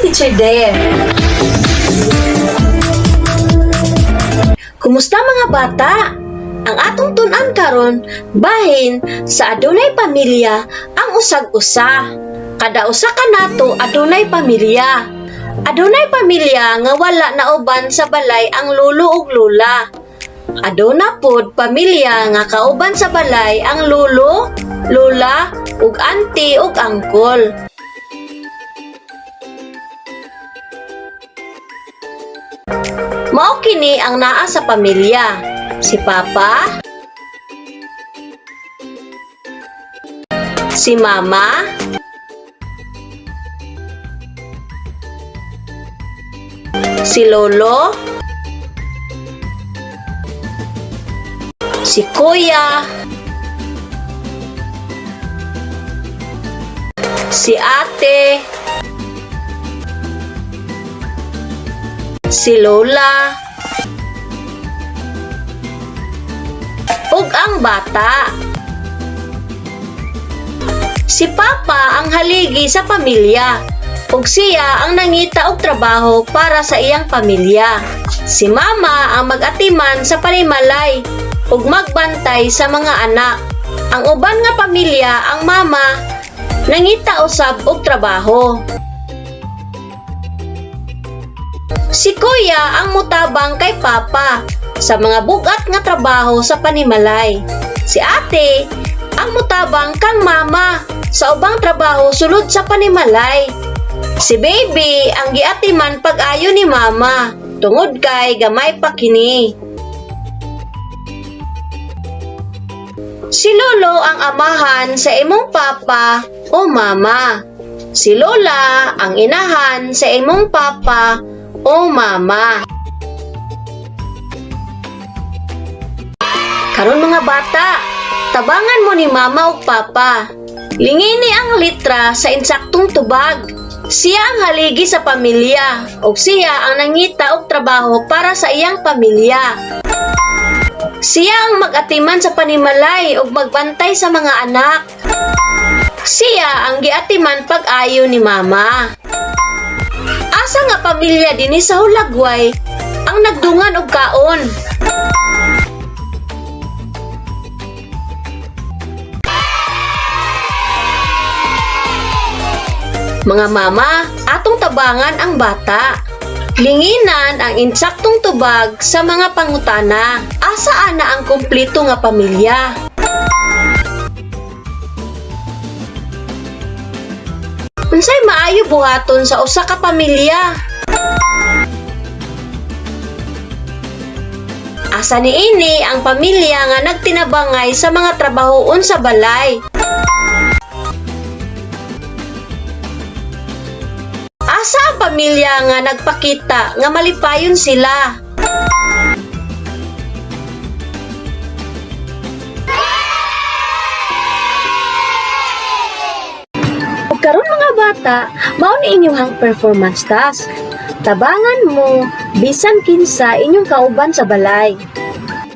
Teacher Dave. Kumusta mga bata? Ang atong tun-an karon bahin sa adunay pamilya ang usag-usa. Kada usa ka nato adunay pamilya. Adunay pamilya nga wala na uban sa balay ang lolo ug lola. Aduna pod pamilya nga kauban sa balay ang lolo, lola ug auntie ug angkol. Mao kini ang naa sa pamilya. Si Papa, si Mama, si Lolo, si Kuya, si Ate, si Lola, ug ang bata. Si Papa ang haligi sa pamilya, ug siya ang nangita og trabaho para sa iyang pamilya. Si Mama ang mag-atiman sa panimalay ug magbantay sa mga anak. Ang uban nga pamilya, ang Mama, nangita usab og trabaho. Si Kuya ang mutabang kay Papa sa mga bugat nga trabaho sa panimalay. Si Ate ang mutabang kang Mama sa ubang trabaho sulod sa panimalay. Si Baby ang giatiman pag-ayo ni Mama tungod kay gamay pa kini. Si Lolo ang amahan sa imong Papa o Mama. Si Lola ang inahan sa imong Papa o Mama. Karon mga bata, tabangan mo ni Mama ug Papa. Lingini ang litra sa insaktong tubag. Siya ang haligi sa pamilya ug siya ang nangita og trabaho para sa iyang pamilya. Siya ang mag-atiman sa panimalay ug magbantay sa mga anak. Siya ang giatiman pag-ayo ni Mama. Asa nga pamilya dinhi sa Hulagway ang nagdungan og kaon. Mga mama, atong tabangan ang bata. Linginan ang insaktong tubag sa mga pangutana. Asa ana ang kumpleto nga pamilya? Unsay maayo buhaton sa usa ka pamilya? Asa niini ang pamilya nga nagtinabangay sa mga trabahoon sa balay? Asa ang pamilya nga nagpakita nga malipayon sila? Karon mga bata, mao ni inyong performance task. Tabangan mo bisan kinsa inyong kauban sa balay.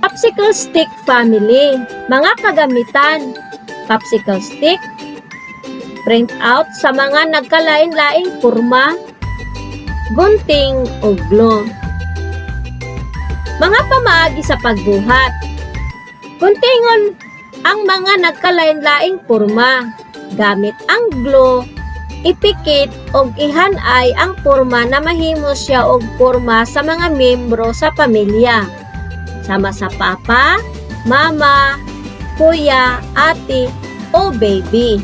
Popsicle stick family. Mga kagamitan: popsicle stick, print out sa mga nagkalain-laing porma, gunting o glue. Mga pamaagi sa pagbuhat: guntingon ang mga nagkalain-laing porma. Gamit ang glue, ipikit o ihanay ang porma na mahimo siya og porma sa mga miyembro sa pamilya. Sama sa Papa, Mama, Kuya, Ate o Baby.